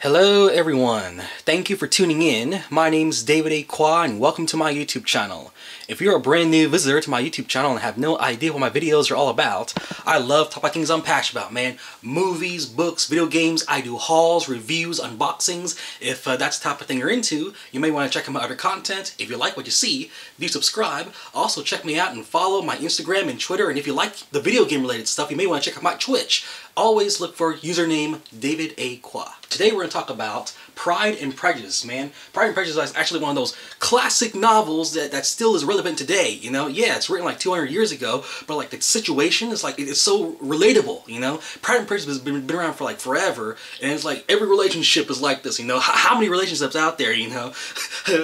Hello everyone, thank you for tuning in. My name's David A. Kwa and welcome to my YouTube channel. If you're a brand new visitor to my YouTube channel and have no idea what my videos are all about, I love talking about things I'm passionate about, man. Movies, books, video games, I do hauls, reviews, unboxings. If that's the type of thing you're into, you may want to check out my other content. If you like what you see, do subscribe. Also check me out and follow my Instagram and Twitter, and if you like the video game related stuff, you may want to check out my Twitch. Always look for username David A. Kwa. Today we're going to talk about Pride and Prejudice, man. Pride and Prejudice is actually one of those classic novels that still is relevant today, you know? Yeah, it's written like 200 years ago, but like the situation is like, it's so relatable, you know? Pride and Prejudice has been around for like forever, and it's like every relationship is like this, you know? How many relationships out there, you know?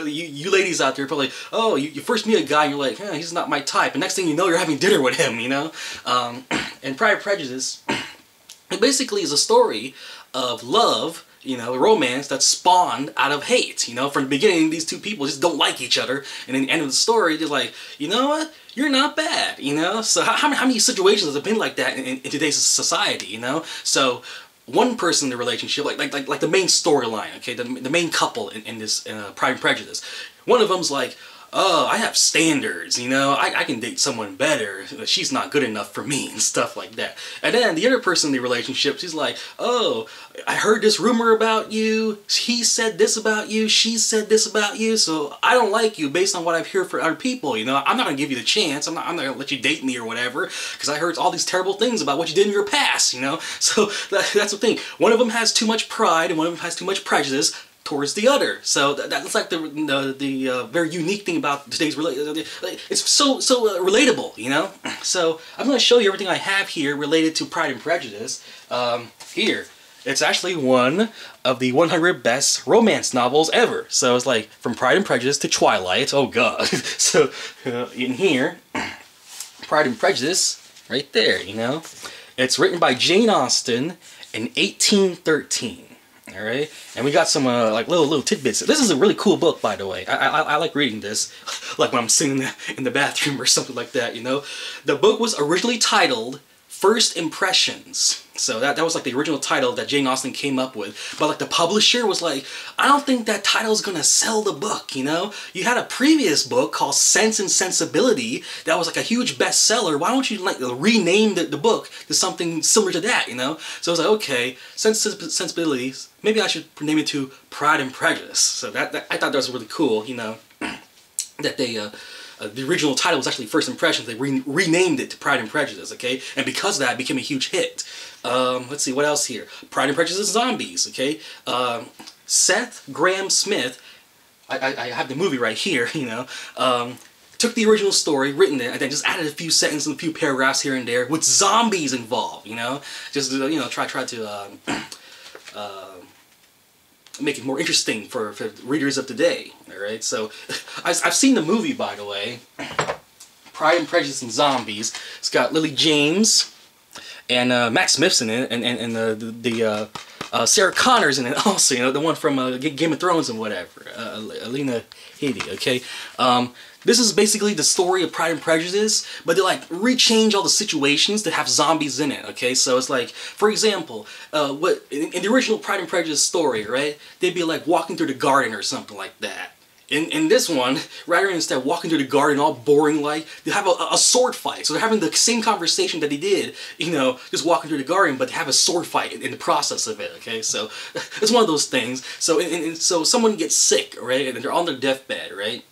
you ladies out there are probably, oh, you first meet a guy and you're like, he's not my type, and next thing you know, you're having dinner with him, you know? And Pride and Prejudice, it basically is a story of love, you know, romance that spawned out of hate. You know, from the beginning, these two people just don't like each other, and in the end of the story, they're like, you know what, you're not bad, you know? So how many situations have been like that in today's society, you know? So one person in the relationship, like the main storyline, okay, the main couple in this Pride and Prejudice, one of them's like, oh, I have standards, you know, I can date someone better, she's not good enough for me, and stuff like that. And then the other person in the relationship, she's like, oh, I heard this rumor about you, he said this about you, she said this about you, so I don't like you based on what I've heard for other people, you know, I'm not gonna give you the chance, I'm not gonna let you date me or whatever, because I heard all these terrible things about what you did in your past, you know, so that's the thing. One of them has too much pride, and one of them has too much prejudice towards the other. So that's like the very unique thing about today's it's so relatable, you know. So I'm going to show you everything I have here related to Pride and Prejudice. Here, it's actually one of the 100 best romance novels ever. So it's like from Pride and Prejudice to Twilight. Oh God. So in here, Pride and Prejudice, right there, you know. It's written by Jane Austen in 1813. All right, and we got some like little tidbits. This is a really cool book, by the way. I like reading this, like when I'm sitting in the bathroom or something like that. You know, the book was originally titled First Impressions. So that was like the original title that Jane Austen came up with. But like the publisher was like, I don't think that title's gonna sell the book, you know? You had a previous book called Sense and Sensibility that was like a huge bestseller. Why don't you like rename the book to something similar to that, you know? So I was like, okay, Sense and Sensibility, maybe I should name it to Pride and Prejudice. So I thought that was really cool, you know, that they the original title was actually First Impressions. They renamed it to Pride and Prejudice, okay? And because of that, it became a huge hit. Let's see, what else here? Pride and Prejudice is zombies, okay? Seth Graham Smith, I have the movie right here, you know, took the original story, written it, and then just added a few sentences and a few paragraphs here and there with zombies involved, you know? Just, you know, try to make it more interesting for readers of today. All right, so I've seen the movie, by the way, Pride and Prejudice and Zombies. It's got Lily James and Matt Smith's in it, and Sarah Connor's in it also. You know, the one from Game of Thrones and whatever, Alina Headey. Okay. This is basically the story of Pride and Prejudice, but they like rechange all the situations to have zombies in it, okay? So it's like, for example, what in the original Pride and Prejudice story, right? They'd be like walking through the garden or something like that. In this one, rather than instead of walking through the garden all boring like, they have a sword fight. So they're having the same conversation that they did, you know, just walking through the garden, but they have a sword fight in the process of it, okay? So it's one of those things. So so someone gets sick, right? And they're on their deathbed, right?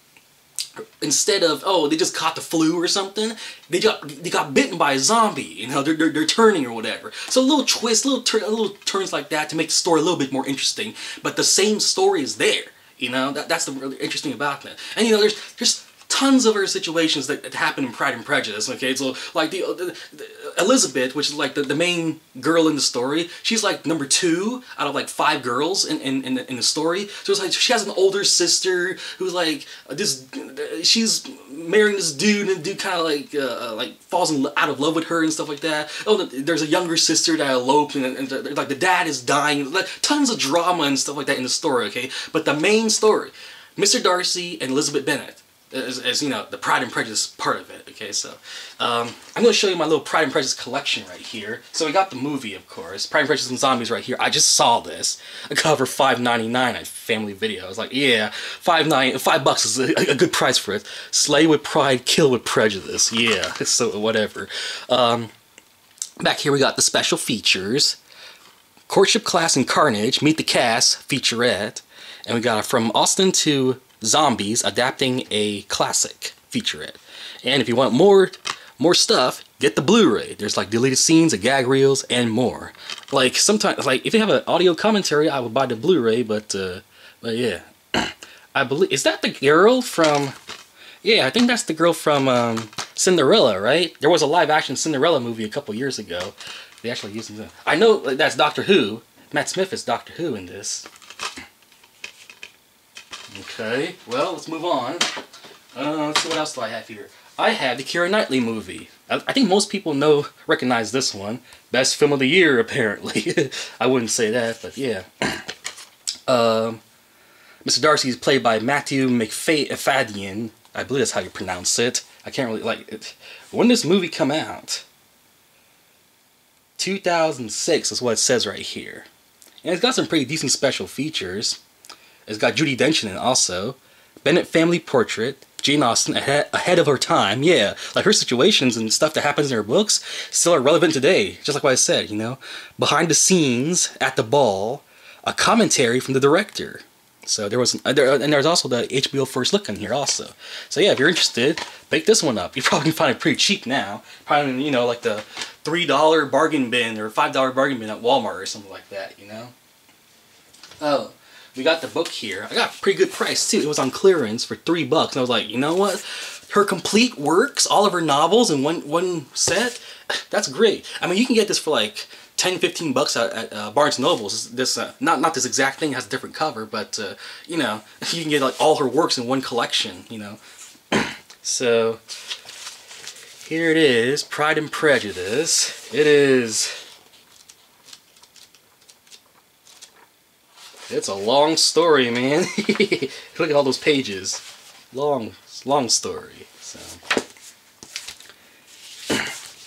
Instead of, oh, they just caught the flu or something, they got bitten by a zombie, you know, they're turning or whatever. So a little twist, little turns like that to make the story a little bit more interesting, but the same story is there, you know, that's the really interesting about that. And you know, there's tons of other situations that happen in Pride and Prejudice, okay? So, like, the Elizabeth, which is, like, the main girl in the story, she's, like, number 2 out of, like, 5 girls in the story. So it's like, she has an older sister who's, like, she's marrying this dude, and the dude kind of, like, falls out of love with her and stuff like that. Oh, there's a younger sister that eloped, and like, the dad is dying. Like, tons of drama and stuff like that in the story, okay? But the main story, Mr. Darcy and Elizabeth Bennet, as you know, the Pride and Prejudice part of it. Okay, so I'm going to show you my little Pride and Prejudice collection right here. So we got the movie, of course, Pride and Prejudice and Zombies right here. I just saw this. I cover $5.99 at Family Video. I was like, yeah, $5 is a good price for it. Slay with pride, kill with prejudice. Yeah, so whatever. Back here we got the special features. Courtship Class and Carnage, Meet the Cast, featurette. And we got From Austen to Zombies, adapting a classic featurette. And if you want more stuff, get the Blu-ray. There's like deleted scenes, and gag reels, and more. Like sometimes, like if you have an audio commentary, I would buy the Blu-ray. But yeah, I believe, is that the girl from? Yeah, I think that's the girl from Cinderella, right? There was a live-action Cinderella movie a couple years ago. They actually used them. I know that's Doctor Who. Matt Smith is Doctor Who in this. Okay, well, let's move on. Let's see, what else do I have here? I have the Keira Knightley movie. I think most people recognize this one. Best film of the year, apparently. I wouldn't say that, but yeah. Mr. Darcy is played by Matthew McFadden. I believe that's how you pronounce it. I can't really, like it. When did this movie come out? 2006 is what it says right here. And it's got some pretty decent special features. It's got Judi Dench in it also. Bennett family portrait. Jane Austen ahead of her time. Yeah, like her situations and stuff that happens in her books still are relevant today. Just like what I said, you know. Behind the scenes at the ball, a commentary from the director. So there was, and there's also the HBO First Look in here also. So yeah, if you're interested, pick this one up. You probably can find it pretty cheap now. Probably, you know, like the $3 bargain bin or $5 bargain bin at Walmart or something like that, you know. Oh, we got the book here. I got a pretty good price too. It was on clearance for $3, and I was like, you know what? Her complete works, all of her novels in one set. That's great. I mean, you can get this for like $10-15 at Barnes & Nobles. This not this exact thing, has a different cover, but you know, you can get like all her works in one collection, you know. So here it is, Pride and Prejudice. It's a long story, man. Look at all those pages. Long story.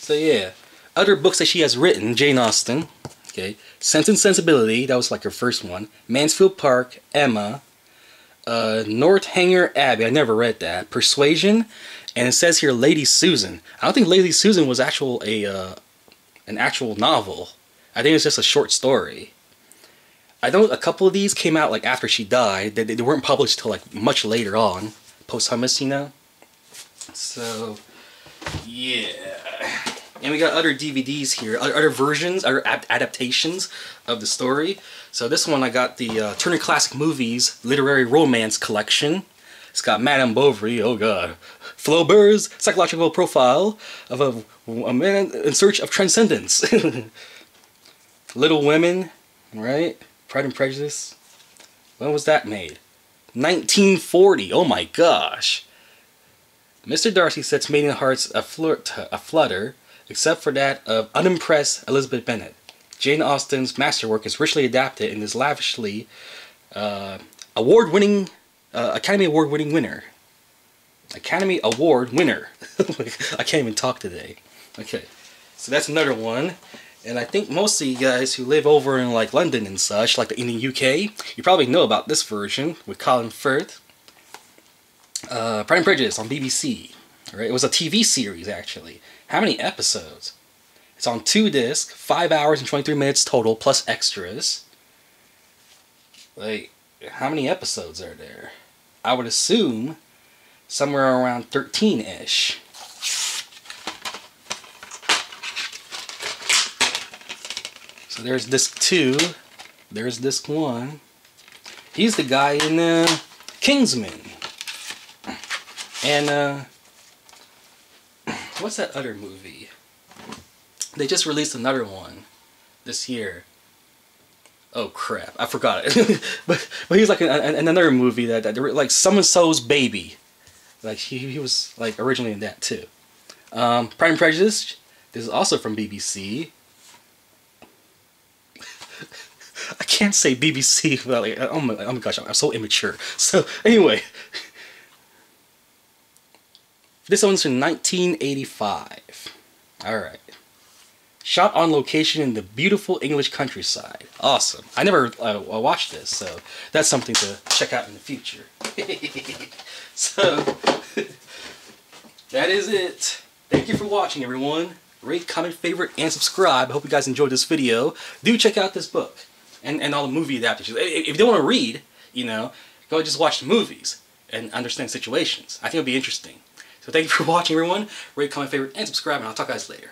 So yeah. Other books that she has written: Jane Austen, okay, Sense and Sensibility, that was like her first one. Mansfield Park, Emma, Northanger Abbey, I never read that. Persuasion, and it says here Lady Susan. I don't think Lady Susan was an actual novel. I think it's just a short story. I know a couple of these came out like after she died. They weren't published till like much later on, posthumous, you know. So yeah. And we got other DVDs here, other versions, other adaptations of the story. So this one I got the Turner Classic Movies Literary Romance Collection. It's got Madame Bovary, oh god. Flaubert's psychological profile of a man in search of transcendence. Little Women, right? Pride and Prejudice. When was that made? 1940, oh my gosh. Mr. Darcy sets maiden hearts aflutter, except for that of unimpressed Elizabeth Bennet. Jane Austen's masterwork is richly adapted and is lavishly Academy Award-winning winner. Academy Award winner. I can't even talk today. Okay, so that's another one. And I think most of you guys who live over in like London and such, like in the UK, you probably know about this version with Colin Firth. Pride and Prejudice on BBC. Right? It was a TV series actually. How many episodes? It's on 2 discs, 5 hours and 23 minutes total, plus extras. Like, how many episodes are there? I would assume somewhere around 13-ish. So there's disc 2. There's disc 1. He's the guy in Kingsman. And what's that other movie? They just released another one this year. Oh crap, I forgot it. but he's like in another movie that like Someone So's Baby. Like he was like originally in that too. Pride and Prejudice. This is also from BBC. I can't say BBC without like, oh my gosh, I'm so immature. So anyway. This one's from 1985. Alright. Shot on location in the beautiful English countryside. Awesome. I never watched this, so that's something to check out in the future. So, that is it. Thank you for watching, everyone. Rate, comment, favorite, and subscribe. I hope you guys enjoyed this video. Do check out this book and all the movie adaptations. If you don't want to read, you know, go just watch the movies and understand situations. I think it'll be interesting. So thank you for watching, everyone. Rate, comment, favorite, and subscribe, and I'll talk to you guys later.